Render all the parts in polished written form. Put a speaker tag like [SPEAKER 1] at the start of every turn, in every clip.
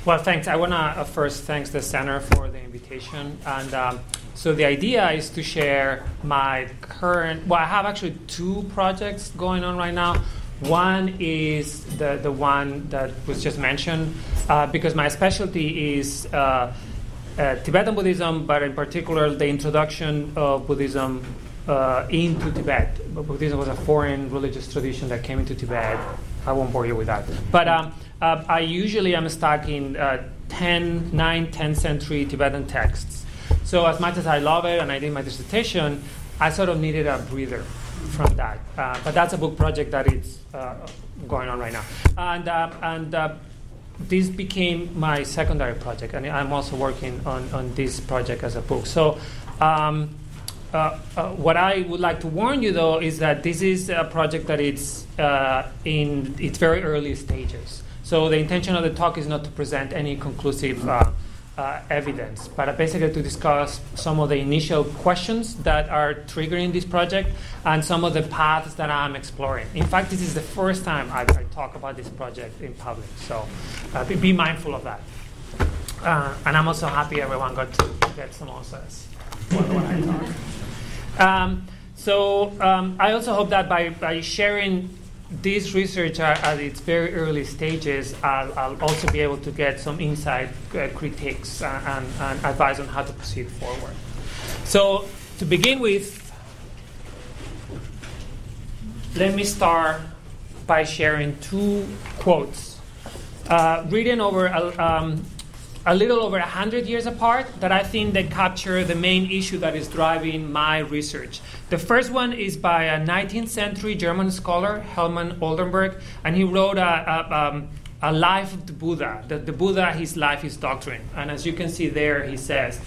[SPEAKER 1] Well, thanks. I want to first thank the center for the invitation. And so the idea is to share my current, well, I have actually two projects going on right now. One is the one that was just mentioned, because my specialty is Tibetan Buddhism, but in particular the introduction of Buddhism into Tibet. Buddhism was a foreign religious tradition that came into Tibet. I won't bore you with that. But I usually am stuck in 10th century Tibetan texts. So as much as I love it and I did my dissertation, I sort of needed a breather from that. But that's a book project that is going on right now. And this became my secondary project. And I'm also working on this project as a book. So what I would like to warn you, though, is that this is a project that it's in its very early stages. So the intention of the talk is not to present any conclusive evidence, but basically to discuss some of the initial questions that are triggering this project and some of the paths that I'm exploring. In fact, this is the first time I talk about this project in public, so be mindful of that. And I'm also happy everyone got to get samosas when I talk. I also hope that by sharing this research at its very early stages, I'll also be able to get some insight, critiques, and advice on how to proceed forward. So to begin with, let me start by sharing two quotes written over a little over 100 years apart that I think they capture the main issue that is driving my research. The first one is by a 19th century German scholar, Hermann Oldenburg, and he wrote a life of the Buddha. The Buddha, his life, his doctrine. And as you can see there, he says,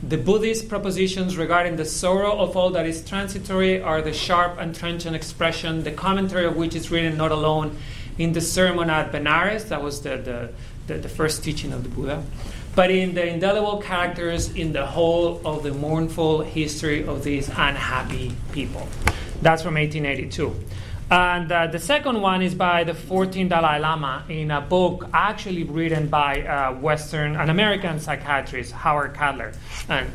[SPEAKER 1] the Buddhist propositions regarding the sorrow of all that is transitory are the sharp and trenchant expression, the commentary of which is written not alone in the sermon at Benares, that was the first teaching of the Buddha, but in the indelible characters in the whole of the mournful history of these unhappy people. That's from 1882. And the second one is by the 14th Dalai Lama in a book actually written by an American psychiatrist, Howard Cutler. And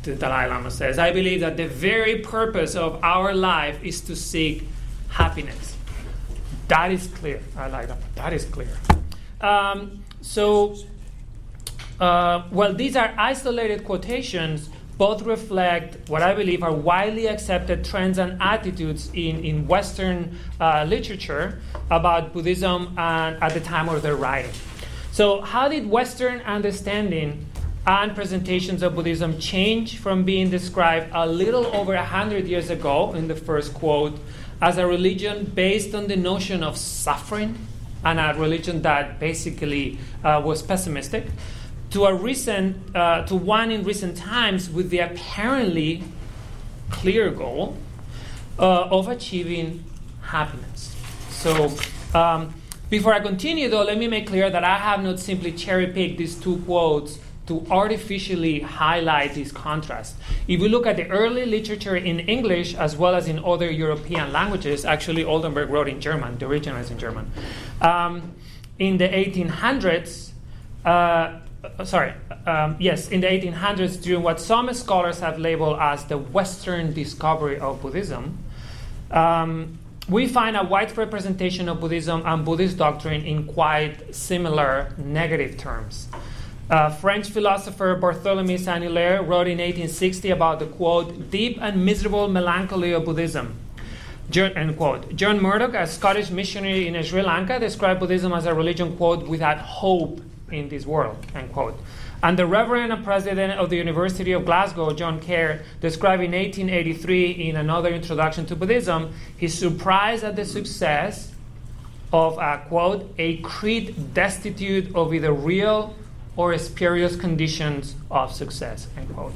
[SPEAKER 1] the Dalai Lama says, I believe that the very purpose of our life is to seek happiness. That is clear. I like that. That is clear. These are isolated quotations. Both reflect what I believe are widely accepted trends and attitudes in Western literature about Buddhism and at the time of their writing. So how did Western understanding and presentations of Buddhism change from being described a little over 100 years ago in the first quote as a religion based on the notion of suffering, and a religion that basically was pessimistic, to one in recent times with the apparently clear goal of achieving happiness. So before I continue, though, let me make clear that I have not simply cherry-picked these two quotes to artificially highlight this contrast. If we look at the early literature in English as well as in other European languages, actually Oldenburg wrote in German, the original is in German. In the 1800s, in the 1800s, during what some scholars have labeled as the Western discovery of Buddhism, we find a widespread presentation of Buddhism and Buddhist doctrine in quite similar negative terms. French philosopher Barthélemy Saint-Hilaire wrote in 1860 about the, quote, deep and miserable melancholy of Buddhism. End quote. John Murdoch, a Scottish missionary in Sri Lanka, described Buddhism as a religion, quote, without hope in this world, end quote. And the Reverend and President of the University of Glasgow, John Kerr, described in 1883 in another introduction to Buddhism his surprise at the success of, quote, a creed destitute of either real or spurious conditions of success, end quote.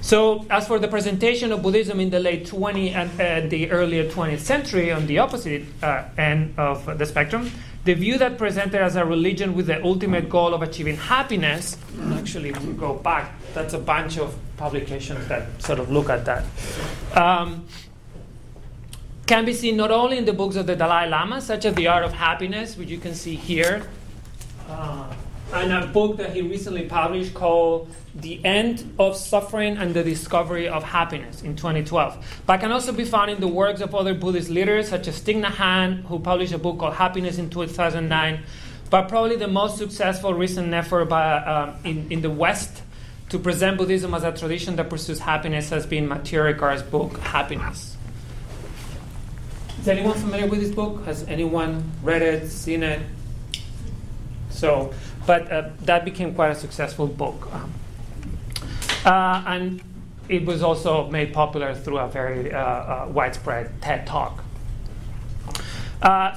[SPEAKER 1] So as for the presentation of Buddhism in the late 20th and the earlier 20th century, on the opposite end of the spectrum, the view that presented as a religion with the ultimate goal of achieving happiness, actually, if we go back, that's a bunch of publications that sort of look at that, can be seen not only in the books of the Dalai Lama, such as The Art of Happiness, which you can see here, and a book that he recently published called The End of Suffering and the Discovery of Happiness in 2012. But can also be found in the works of other Buddhist leaders such as Thich Hanh, who published a book called Happiness in 2009. But probably the most successful recent effort in the West to present Buddhism as a tradition that pursues happiness has been Mathieu Ricard's book, Happiness. Is anyone familiar with this book? Has anyone read it, seen it? But that became quite a successful book. And it was also made popular through a very widespread TED Talk.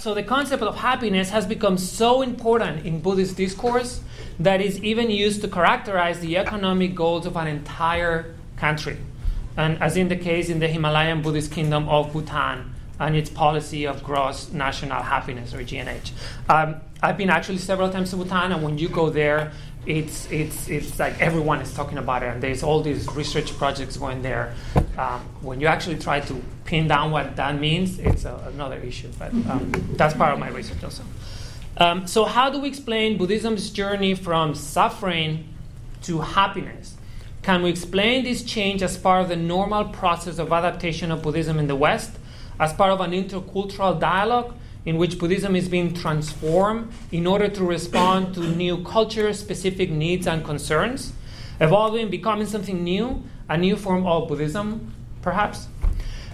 [SPEAKER 1] So the concept of happiness has become so important in Buddhist discourse that it's even used to characterize the economic goals of an entire country. And as in the case in the Himalayan Buddhist kingdom of Bhutan and its policy of gross national happiness, or GNH. I've been actually several times to Bhutan, and when you go there, it's like everyone is talking about it, and there's all these research projects going there. When you actually try to pin down what that means, it's another issue, but that's part of my research also. So how do we explain Buddhism's journey from suffering to happiness? Can we explain this change as part of the normal process of adaptation of Buddhism in the West, as part of an intercultural dialogue in which Buddhism is being transformed in order to respond to new culture-specific needs and concerns, evolving, becoming something new, a new form of Buddhism, perhaps?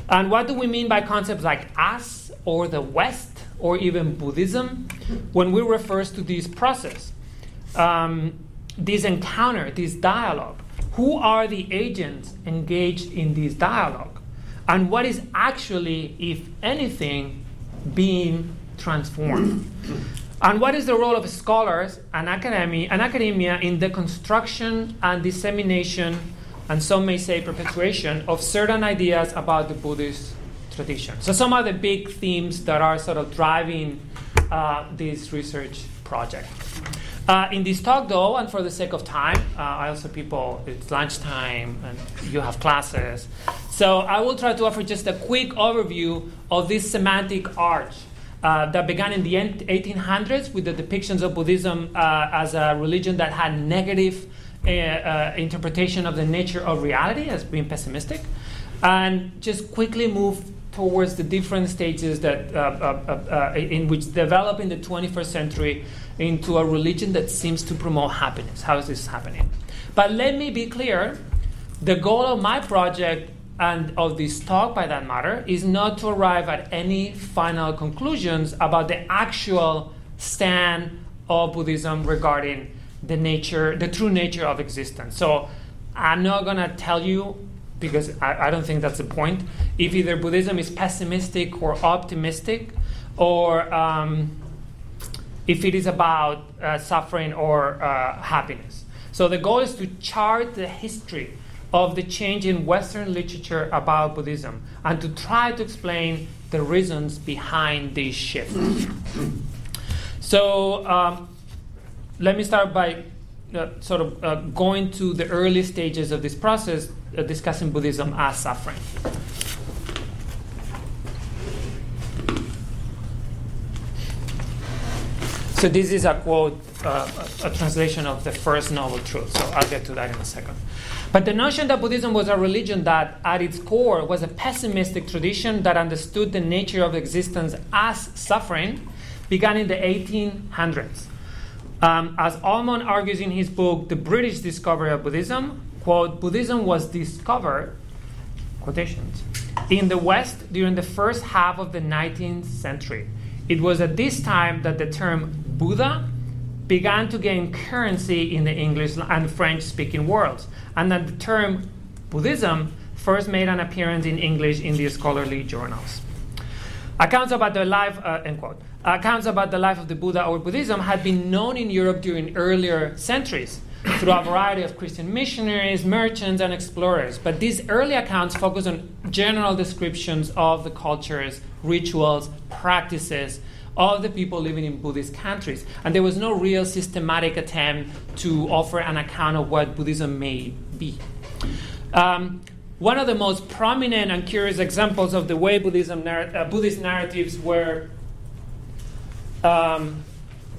[SPEAKER 1] And what do we mean by concepts like us, or the West, or even Buddhism, when we refer to this process, this encounter, this dialogue? Who are the agents engaged in this dialogue? And what is actually, if anything, being transformed? And what is the role of scholars and academia in the construction and dissemination, and some may say perpetuation, of certain ideas about the Buddhist tradition? So some of the big themes that are sort of driving this research project. In this talk, though, and for the sake of time, I also it's lunchtime and you have classes. So I will try to offer just a quick overview of this semantic arch that began in the 1800s with the depictions of Buddhism as a religion that had negative interpretation of the nature of reality as being pessimistic, and just quickly move towards the different stages that in which develop in the 21st century into a religion that seems to promote happiness. How is this happening? But let me be clear, the goal of my project and of this talk, by that matter, is not to arrive at any final conclusions about the actual stand of Buddhism regarding the true nature of existence. So I'm not going to tell you, because I don't think that's the point, if either Buddhism is pessimistic or optimistic, or if it is about suffering or happiness. So the goal is to chart the history of the change in Western literature about Buddhism and to try to explain the reasons behind this shift. So let me start by going to the early stages of this process, discussing Buddhism as suffering. So this is a quote, a translation of the first Noble Truth. So I'll get to that in a second. But the notion that Buddhism was a religion that, at its core, was a pessimistic tradition that understood the nature of existence as suffering began in the 1800s. As Almond argues in his book, The British Discovery of Buddhism, quote, Buddhism was discovered, quotations, in the West during the first half of the 19th century. It was at this time that the term Buddha began to gain currency in the English and French-speaking worlds, and that the term Buddhism first made an appearance in English in the scholarly journals. Accounts about the life, end quote. Accounts about the life of the Buddha or Buddhism had been known in Europe during earlier centuries through a variety of Christian missionaries, merchants, and explorers. But these early accounts focus on general descriptions of the cultures, rituals, practices of the people living in Buddhist countries. And there was no real systematic attempt to offer an account of what Buddhism may be. One of the most prominent and curious examples of the way Buddhist narratives were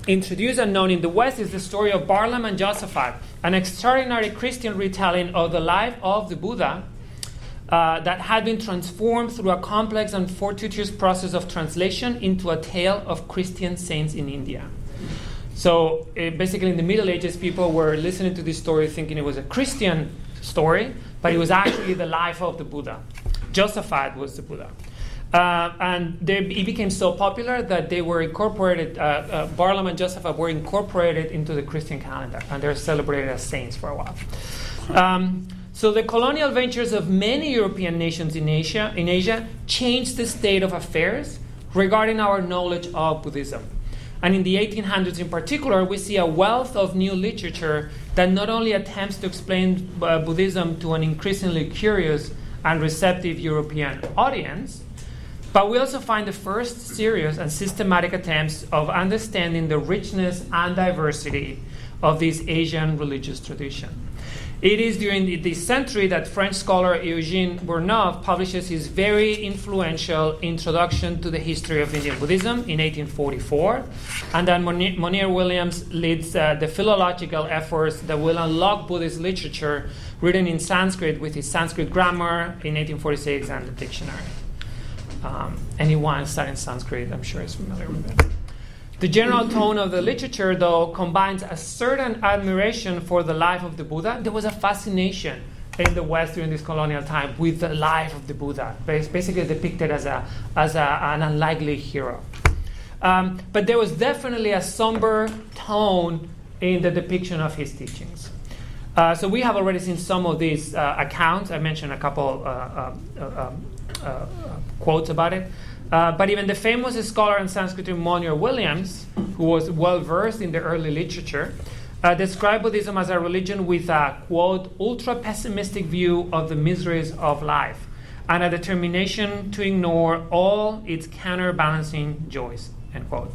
[SPEAKER 1] introduced and known in the West is the story of Barlam and Josaphat, an extraordinary Christian retelling of the life of the Buddha that had been transformed through a complex and fortuitous process of translation into a tale of Christian saints in India. So basically in the Middle Ages, people were listening to this story thinking it was a Christian story, but it was actually the life of the Buddha. Josaphat was the Buddha. And it became so popular that they were incorporated, Barlam and Josaphat were incorporated into the Christian calendar, and they're celebrated as saints for a while. So the colonial ventures of many European nations in Asia changed the state of affairs regarding our knowledge of Buddhism. And in the 1800s in particular, we see a wealth of new literature that not only attempts to explain Buddhism to an increasingly curious and receptive European audience, but we also find the first serious and systematic attempts of understanding the richness and diversity of this Asian religious tradition. It is during this century that French scholar Eugène Bourneuf publishes his very influential Introduction to the History of Indian Buddhism in 1844, and then Monier Williams leads the philological efforts that will unlock Buddhist literature written in Sanskrit with his Sanskrit grammar in 1846 and the dictionary. Anyone studying Sanskrit, I'm sure, is familiar with it. The general tone of the literature, though, combines a certain admiration for the life of the Buddha. There was a fascination in the West during this colonial time with the life of the Buddha, basically depicted as an unlikely hero. But there was definitely a somber tone in the depiction of his teachings. So we have already seen some of these accounts. I mentioned a couple quotes about it. But even the famous scholar in Sanskrit Monier Williams, who was well-versed in the early literature, described Buddhism as a religion with a, quote, ultra-pessimistic view of the miseries of life and a determination to ignore all its counterbalancing joys, end quote.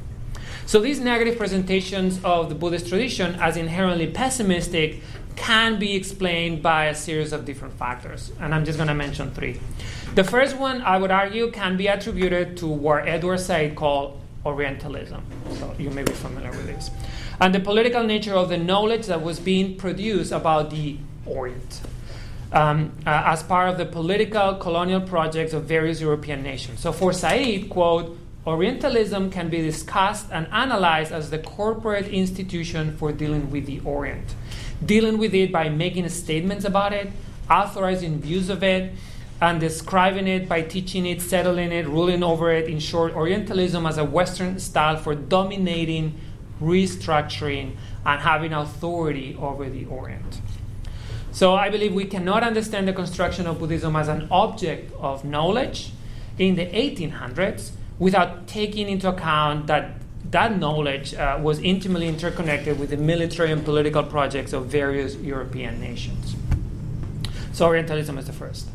[SPEAKER 1] So these negative presentations of the Buddhist tradition as inherently pessimistic can be explained by a series of different factors, and I'm just going to mention three. The first one, I would argue, can be attributed to what Edward Said called Orientalism. So you may be familiar with this. And the political nature of the knowledge that was being produced about the Orient as part of the political colonial projects of various European nations. So for Said, quote, Orientalism can be discussed and analyzed as the corporate institution for dealing with the Orient. Dealing with it by making statements about it, authorizing views of it, and describing it by teaching it, settling it, ruling over it. In short, Orientalism as a Western style for dominating, restructuring, and having authority over the Orient. So I believe we cannot understand the construction of Buddhism as an object of knowledge in the 1800s without taking into account that that knowledge was intimately interconnected with the military and political projects of various European nations. So Orientalism is the first.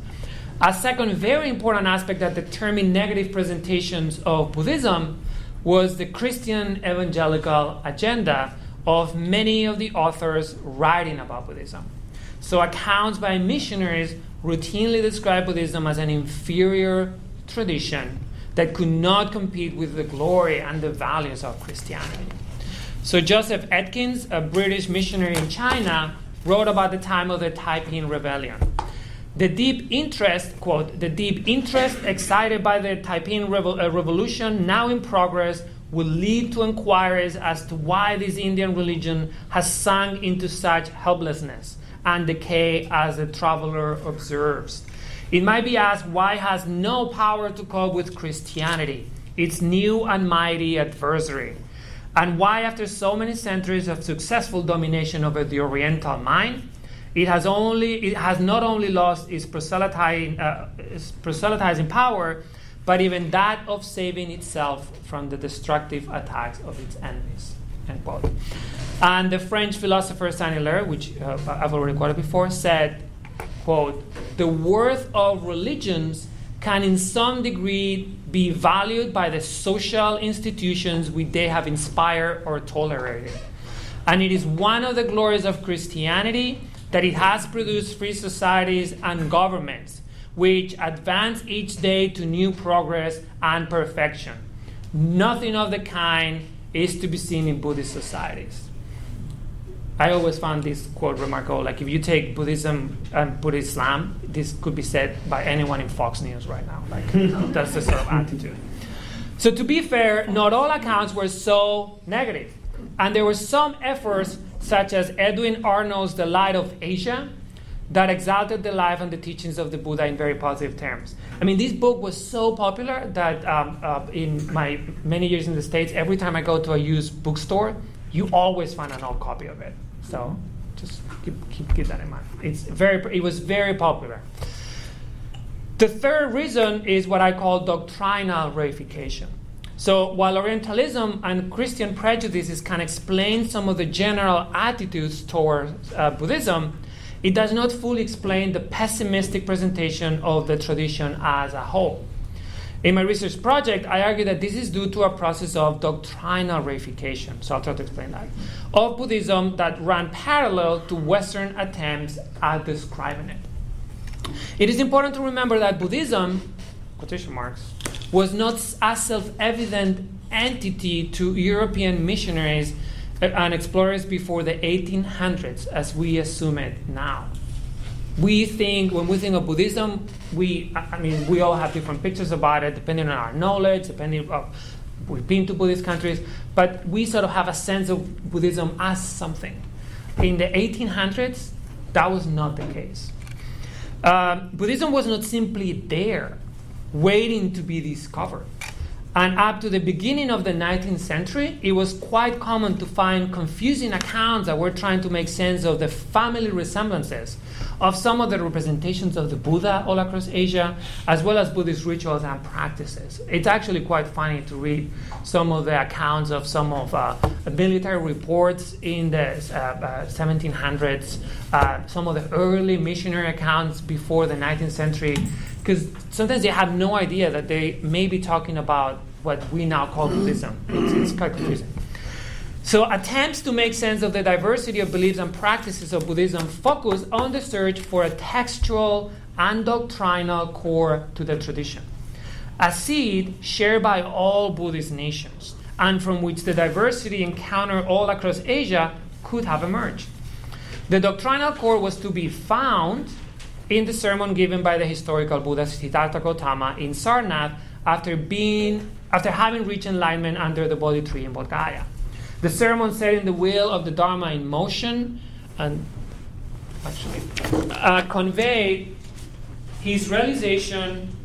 [SPEAKER 1] A second very important aspect that determined negative presentations of Buddhism was the Christian evangelical agenda of many of the authors writing about Buddhism. So accounts by missionaries routinely describe Buddhism as an inferior tradition that could not compete with the glory and the values of Christianity. So Joseph Atkins, a British missionary in China, wrote about the time of the Taiping Rebellion. The deep interest, quote, the deep interest excited by the Taiping Revolution now in progress will lead to inquiries as to why this Indian religion has sunk into such helplessness and decay as the traveler observes. It might be asked why it has no power to cope with Christianity, its new and mighty adversary, and why after so many centuries of successful domination over the Oriental mind, it has not only lost its proselytizing power, but even that of saving itself from the destructive attacks of its enemies, end quote. And the French philosopher Saint-Hilaire, which I've already quoted before, said, quote, the worth of religions can in some degree be valued by the social institutions which they have inspired or tolerated. And it is one of the glories of Christianity that it has produced free societies and governments which advance each day to new progress and perfection. Nothing of the kind is to be seen in Buddhist societies. I always found this quote remarkable. Like, if you take Buddhism and put Islam, this could be said by anyone in Fox News right now. Like, that's the sort of attitude. So to be fair, not all accounts were so negative. And there were some efforts, such as Edwin Arnold's The Light of Asia, that exalted the life and the teachings of the Buddha in very positive terms. I mean, this book was so popular that in my many years in the States, every time I go to a used bookstore, you always find an old copy of it. So just keep that in mind. It was very popular. The third reason is what I call doctrinal reification. So while Orientalism and Christian prejudices can explain some of the general attitudes towards Buddhism, it does not fully explain the pessimistic presentation of the tradition as a whole. In my research project, I argue that this is due to a process of doctrinal reification, so I'll try to explain that, of Buddhism that ran parallel to Western attempts at describing it. It is important to remember that Buddhism, quotation marks, was not a self-evident entity to European missionaries and explorers before the 1800s, as we assume it now. When we think of Buddhism, we all have different pictures about it, depending on our knowledge, we've been to Buddhist countries, but we sort of have a sense of Buddhism as something. In the 1800s, that was not the case. Buddhism was not simply there, waiting to be discovered. And up to the beginning of the 19th century, it was quite common to find confusing accounts that were trying to make sense of the family resemblances of some of the representations of the Buddha all across Asia, as well as Buddhist rituals and practices. It's actually quite funny to read some of the accounts of some of military reports in the 1700s, some of the early missionary accounts before the 19th century, because sometimes they have no idea that they may be talking about what we now call Buddhism. It's quite confusing. So attempts to make sense of the diversity of beliefs and practices of Buddhism focus on the search for a textual and doctrinal core to the tradition, a seed shared by all Buddhist nations, and from which the diversity encountered all across Asia could have emerged. The doctrinal core was to be found in the sermon given by the historical Buddha Siddhartha Gautama in Sarnath after having reached enlightenment under the Bodhi tree in Bodh Gaya. The sermon setting the wheel of the Dharma in motion and conveyed his realization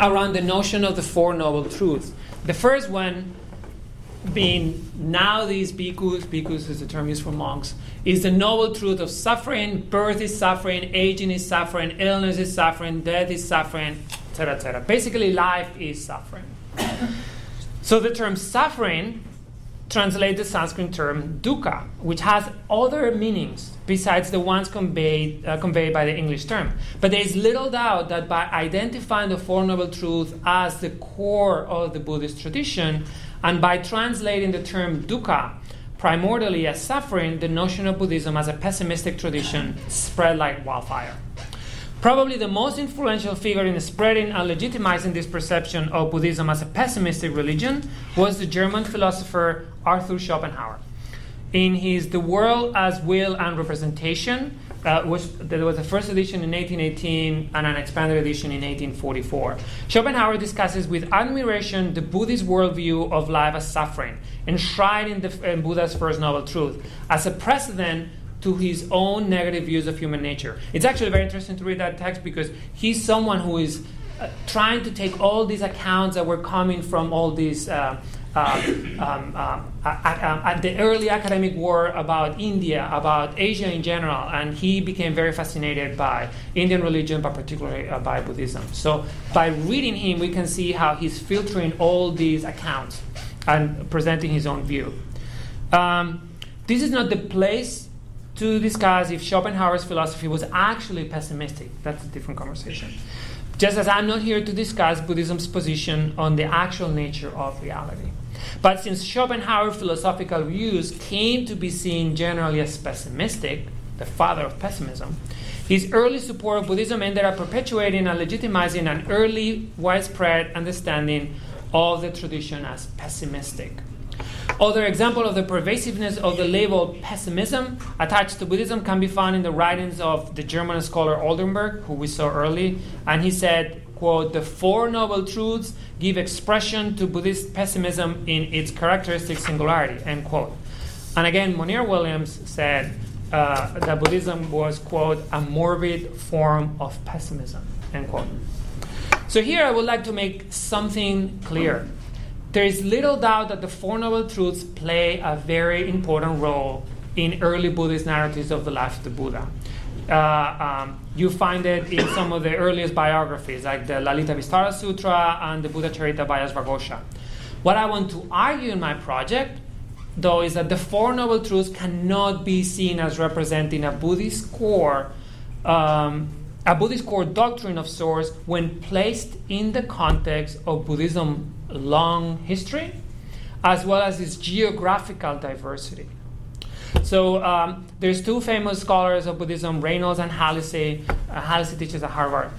[SPEAKER 1] around the notion of the Four Noble Truths. The first one being now these bhikkhus is the term used for monks, is the noble truth of suffering. Birth is suffering, aging is suffering, illness is suffering, death is suffering, etc., etc. Basically, life is suffering. So the term suffering translates the Sanskrit term dukkha, which has other meanings besides the ones conveyed by the English term. But there is little doubt that by identifying the Four Noble Truths as the core of the Buddhist tradition, and by translating the term dukkha primordially as suffering, the notion of Buddhism as a pessimistic tradition spread like wildfire. Probably the most influential figure in spreading and legitimizing this perception of Buddhism as a pessimistic religion was the German philosopher Arthur Schopenhauer. In his The World as Will and Representation, there was the first edition in 1818 and an expanded edition in 1844. Schopenhauer discusses with admiration the Buddhist worldview of life as suffering, enshrined in Buddha's First Noble Truth, as a precedent to his own negative views of human nature. It's actually very interesting to read that text because he's someone who is trying to take all these accounts that were coming from all these the early academic work about India, about Asia in general, and he became very fascinated by Indian religion, but particularly by Buddhism. So by reading him, we can see how he's filtering all these accounts and presenting his own view. This is not the place to discuss if Schopenhauer's philosophy was actually pessimistic. That's a different conversation. Just as I'm not here to discuss Buddhism's position on the actual nature of reality. But since Schopenhauer's philosophical views came to be seen generally as pessimistic, the father of pessimism, his early support of Buddhism ended up perpetuating and legitimizing an early widespread understanding of the tradition as pessimistic. Other example of the pervasiveness of the label pessimism attached to Buddhism can be found in the writings of the German scholar Oldenburg, who we saw early, and he said, quote, "The Four Noble Truths give expression to Buddhist pessimism in its characteristic singularity," end quote. And again, Monier Williams said that Buddhism was, quote, "a morbid form of pessimism," end quote. So here I would like to make something clear. There is little doubt that the Four Noble Truths play a very important role in early Buddhist narratives of the life of the Buddha. You find it in some of the earliest biographies, like the Lalita Vistara Sutra and the Buddha Charita Vajrayana. What I want to argue in my project, though, is that the Four Noble Truths cannot be seen as representing a Buddhist core doctrine of sorts when placed in the context of Buddhism's long history, as well as its geographical diversity. So there's two famous scholars of Buddhism, Reynolds and Hallisey. Hallisey teaches at Harvard,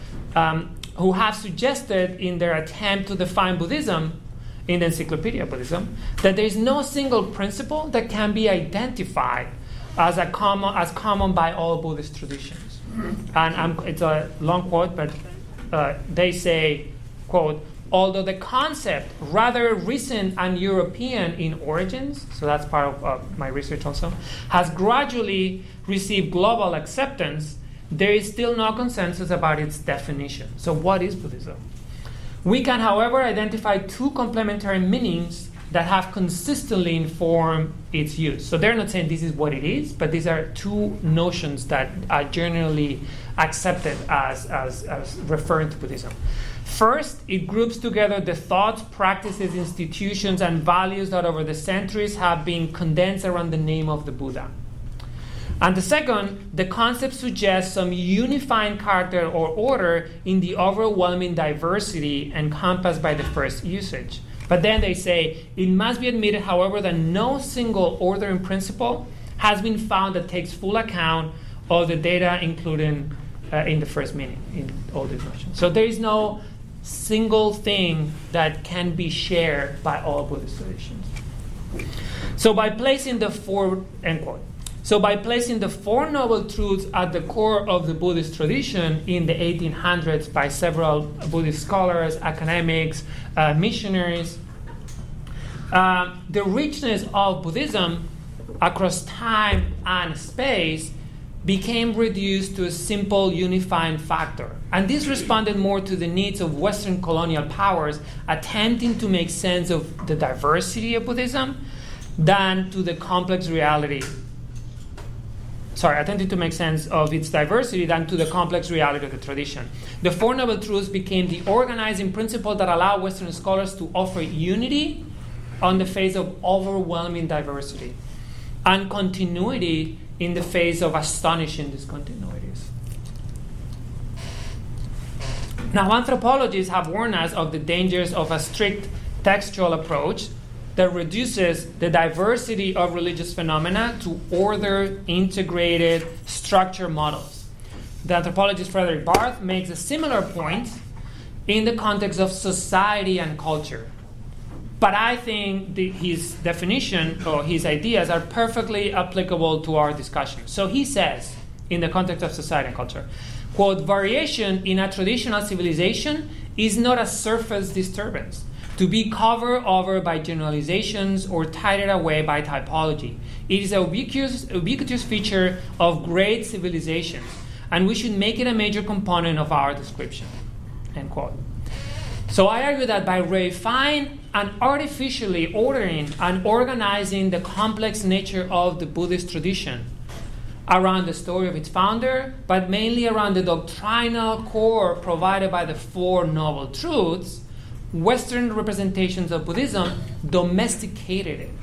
[SPEAKER 1] who have suggested in their attempt to define Buddhism in the Encyclopedia of Buddhism that there is no single principle that can be identified as common by all Buddhist traditions. And it's a long quote, but they say, quote, "Although the concept, rather recent and European in origins," so that's part of my research also, "has gradually received global acceptance, there is still no consensus about its definition." So what is Buddhism? We can, however, identify two complementary meanings that have consistently informed its use. So they're not saying this is what it is, but these are two notions that are generally accepted as referring to Buddhism. First, it groups together the thoughts, practices, institutions, and values that over the centuries have been condensed around the name of the Buddha. And the second, the concept suggests some unifying character or order in the overwhelming diversity encompassed by the first usage. But then they say, it must be admitted, however, that no single ordering principle has been found that takes full account of the data included in the first meaning, in all these notions. So there is no single thing that can be shared by all Buddhist traditions. So by placing the four, end quote. So by placing the Four Noble Truths at the core of the Buddhist tradition in the 1800s by several Buddhist scholars, academics, missionaries, the richness of Buddhism across time and space became reduced to a simple unifying factor. And this responded more to the needs of Western colonial powers attempting to make sense of the diversity of Buddhism than to the complex reality. Attempting to make sense of its diversity than to the complex reality of the tradition. The Four Noble Truths became the organizing principle that allowed Western scholars to offer unity on the face of overwhelming diversity and continuity in the face of astonishing discontinuities. Now, anthropologists have warned us of the dangers of a strict textual approach that reduces the diversity of religious phenomena to ordered, integrated, structured models. The anthropologist Frederick Barth makes a similar point in the context of society and culture. But I think his definition or his ideas are perfectly applicable to our discussion. So he says, in the context of society and culture, quote, "Variation in a traditional civilization is not a surface disturbance to be covered over by generalizations or tied away by typology. It is a ubiquitous feature of great civilizations, and we should make it a major component of our description," end quote. So I argue that by refining and artificially ordering and organizing the complex nature of the Buddhist tradition around the story of its founder, but mainly around the doctrinal core provided by the Four Noble Truths, Western representations of Buddhism domesticated it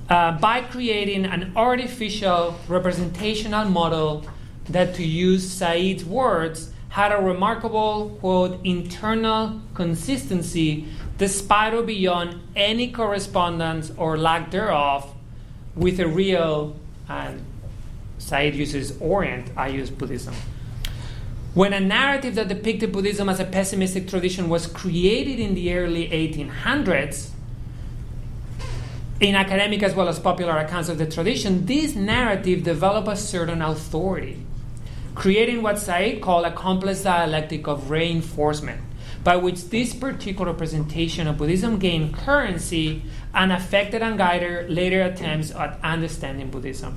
[SPEAKER 1] by creating an artificial representational model that, to use Said's words, had a remarkable, quote, "internal consistency despite or beyond any correspondence or lack thereof with a real," and Said uses Orient, I use Buddhism. When a narrative that depicted Buddhism as a pessimistic tradition was created in the early 1800s, in academic as well as popular accounts of the tradition, this narrative developed a certain authority, creating what Said called a complex dialectic of reinforcement, by which this particular representation of Buddhism gained currency and affected and guided later attempts at understanding Buddhism.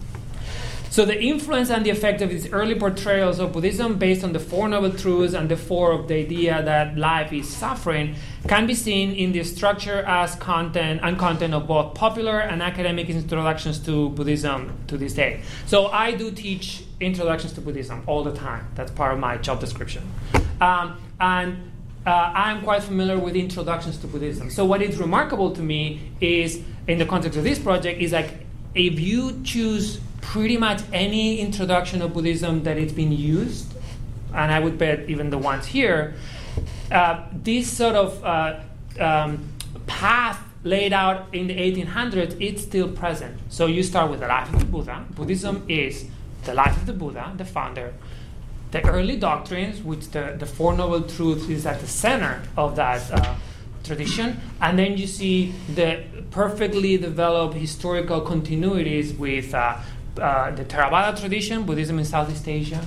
[SPEAKER 1] So the influence and the effect of these early portrayals of Buddhism based on the Four Noble Truths and the four of the idea that life is suffering can be seen in the structure as content of both popular and academic introductions to Buddhism to this day. So I do teach introductions to Buddhism all the time. That's part of my job description. I'm quite familiar with introductions to Buddhism. So what is remarkable to me is, in the context of this project, is like if you choose pretty much any introduction of Buddhism that it's been used, and I would bet even the ones here, this sort of path laid out in the 1800s, it's still present. So you start with the life of the Buddha. Buddhism is the life of the Buddha, the founder, the early doctrines, which the Four Noble Truths is at the center of that tradition, and then you see the perfectly developed historical continuities with the Theravada tradition, Buddhism in Southeast Asia,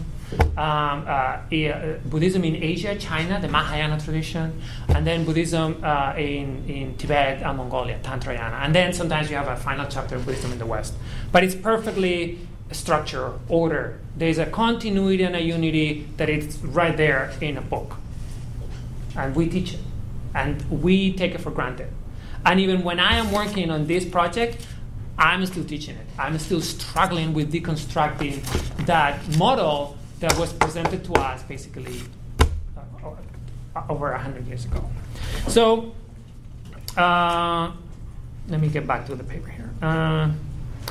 [SPEAKER 1] Buddhism in Asia, China, the Mahayana tradition, and then Buddhism in Tibet and Mongolia, Tantrayana. And then sometimes you have a final chapter of Buddhism in the West. But it's perfectly structured, order. There's a continuity and a unity that is right there in a book. And we teach it. And we take it for granted. And even when I am working on this project, I'm still teaching it. I'm still struggling with deconstructing that model that was presented to us basically over 100 years ago. So let me get back to the paper here.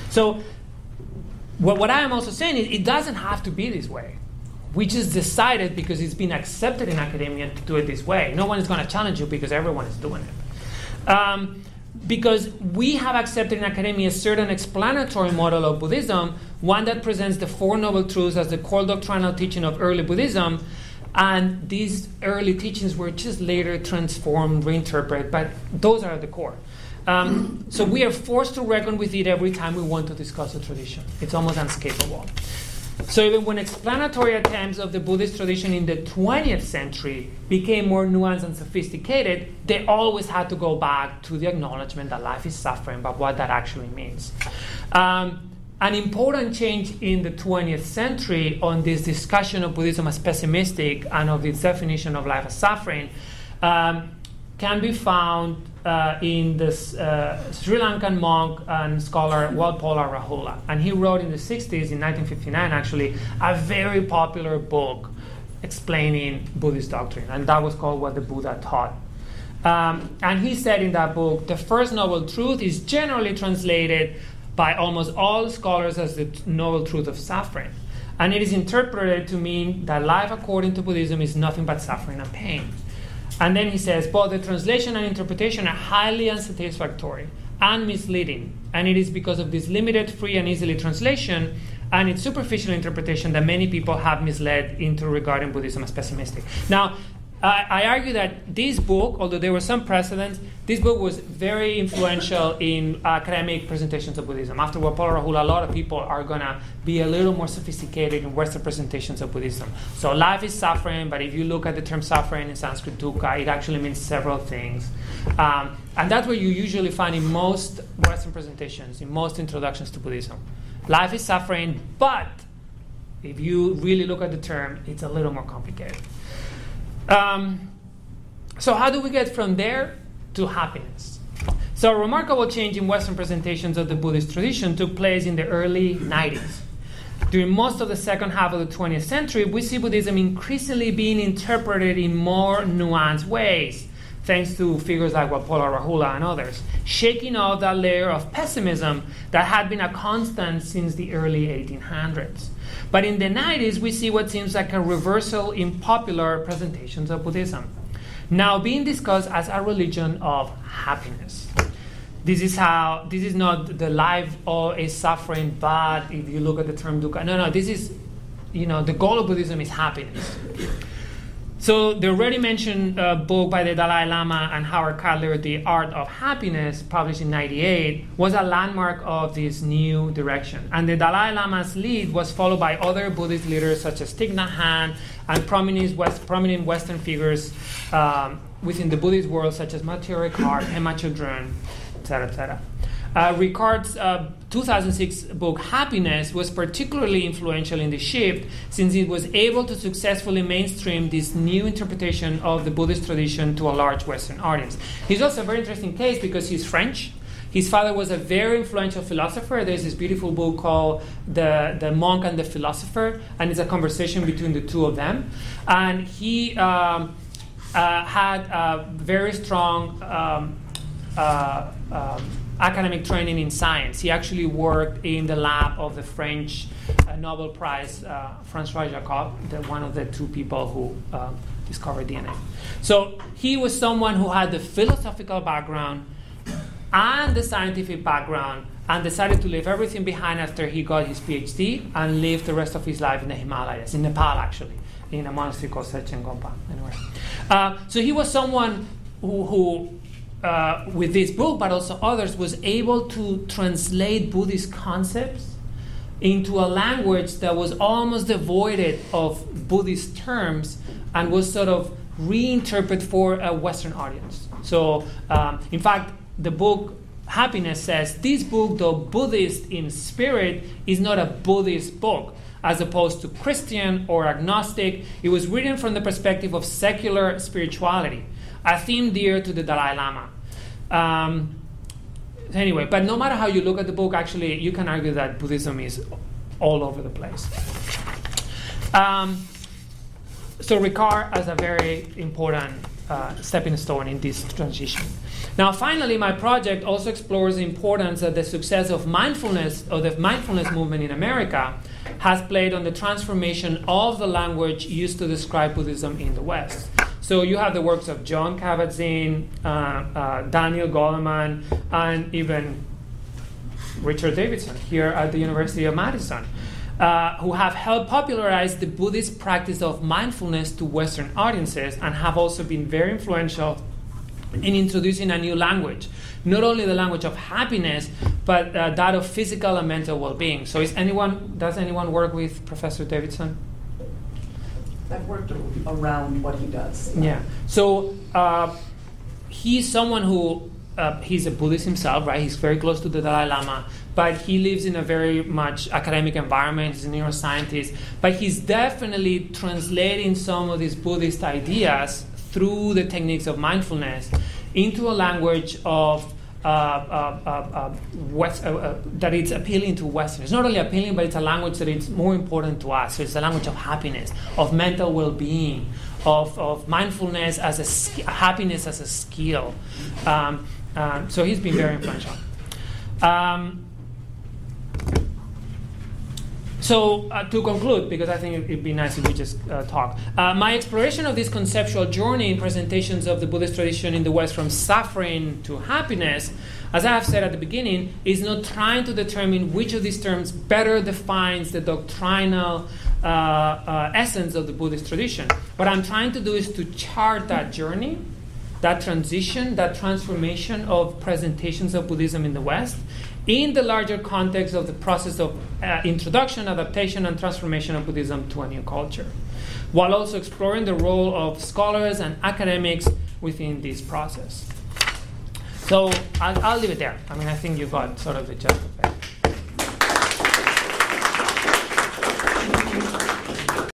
[SPEAKER 1] So what I am also saying is it doesn't have to be this way. We just decided because it's been accepted in academia to do it this way. No one is going to challenge you because everyone is doing it. Because we have accepted in academia a certain explanatory model of Buddhism, one that presents the Four Noble Truths as the core doctrinal teaching of early Buddhism, and these early teachings were just later transformed, reinterpreted, but those are the core. So we are forced to reckon with it every time we want to discuss a tradition. It's almost unescapable. So even when explanatory attempts of the Buddhist tradition in the 20th century became more nuanced and sophisticated, they always had to go back to the acknowledgement that life is suffering, but what that actually means. An important change in the 20th century on this discussion of Buddhism as pessimistic and of its definition of life as suffering can be found in this Sri Lankan monk and scholar Walpola Rahula. And he wrote in the 60s, in 1959 actually, a very popular book explaining Buddhist doctrine. And that was called What the Buddha Taught. And he said in that book, the first noble truth is generally translated by almost all scholars as the noble truth of suffering. And it is interpreted to mean that life according to Buddhism is nothing but suffering and pain. And then he says, both the translation and interpretation are highly unsatisfactory and misleading. And it is because of this limited, free, and easily translation and its superficial interpretation that many people have misled into regarding Buddhism as pessimistic. Now, I argue that this book, although there were some precedents, this book was very influential in academic presentations of Buddhism. After Walpola Rahula, a lot of people are going to be a little more sophisticated in Western presentations of Buddhism. So life is suffering, but if you look at the term suffering in Sanskrit dukkha, it actually means several things. And that's what you usually find in most Western presentations, in most introductions to Buddhism. Life is suffering, but if you really look at the term, it's a little more complicated. So how do we get from there to happiness? So a remarkable change in Western presentations of the Buddhist tradition took place in the early 90s. During most of the second half of the 20th century, we see Buddhism increasingly being interpreted in more nuanced ways, thanks to figures like Walpola Rahula and others, shaking off that layer of pessimism that had been a constant since the early 1800s. But in the 90s, we see what seems like a reversal in popular presentations of Buddhism, now being discussed as a religion of happiness. This is not the life is suffering, but if you look at the term dukkha, no, this is the goal of Buddhism is happiness. So the already mentioned book by the Dalai Lama and Howard Cutler, The Art of Happiness, published in 1998, was a landmark of this new direction. And the Dalai Lama's lead was followed by other Buddhist leaders such as Thich Nhat Hanh and prominent Western figures within the Buddhist world such as Mathieu Ricard, Pema Chodron, etc., etc. Ricard's 2006 book, Happiness, was particularly influential in the shift since it was able to successfully mainstream this new interpretation of the Buddhist tradition to a large Western audience. He's also a very interesting case because he's French. His father was a very influential philosopher. There's this beautiful book called The Monk and the Philosopher, and it's a conversation between the two of them. And he had a very strong academic training in science. He actually worked in the lab of the French Nobel Prize, François Jacob, one of the two people who discovered DNA. So he was someone who had the philosophical background and the scientific background and decided to leave everything behind after he got his PhD and lived the rest of his life in the Himalayas, in Nepal actually, in a monastery called Sechen Gompa. Anyway. So he was someone who with this book, but also others, was able to translate Buddhist concepts into a language that was almost devoid of Buddhist terms and was sort of reinterpreted for a Western audience. So, in fact, the book Happiness says, this book, though Buddhist in spirit, is not a Buddhist book. As opposed to Christian or agnostic, it was written from the perspective of secular spirituality, a theme dear to the Dalai Lama. Anyway, but no matter how you look at the book, actually, you can argue that Buddhism is all over the place. So Ricard as a very important stepping stone in this transition. Now, finally, my project also explores the importance that the success of mindfulness, or the mindfulness movement in America, has played on the transformation of the language used to describe Buddhism in the West. So you have the works of John Kabat-Zinn, Daniel Goleman, and even Richard Davidson here at the University of Madison, who have helped popularize the Buddhist practice of mindfulness to Western audiences and have also been very influential in introducing a new language, not only the language of happiness, but that of physical and mental well-being. So does anyone work with Professor Davidson?
[SPEAKER 2] I've worked around what he does.
[SPEAKER 1] Yeah. So he's someone who, he's a Buddhist himself, right? He's very close to the Dalai Lama, but he lives in a very much academic environment. He's a neuroscientist, but he's definitely translating some of these Buddhist ideas through the techniques of mindfulness into a language of that it's appealing to Western. It's not only appealing, but it's a language that is more important to us. So it's a language of happiness, of mental well-being, of mindfulness as happiness as a skill. So he's been very influential. So to conclude, because I think it'd be nice if we just talk, my exploration of this conceptual journey in presentations of the Buddhist tradition in the West from suffering to happiness, as I have said at the beginning, is not trying to determine which of these terms better defines the doctrinal essence of the Buddhist tradition. What I'm trying to do is to chart that journey, that transition, that transformation of presentations of Buddhism in the West, in the larger context of the process of introduction, adaptation, and transformation of Buddhism to a new culture, while also exploring the role of scholars and academics within this process. So I'll leave it there. I mean, I think you got sort of the gist of it.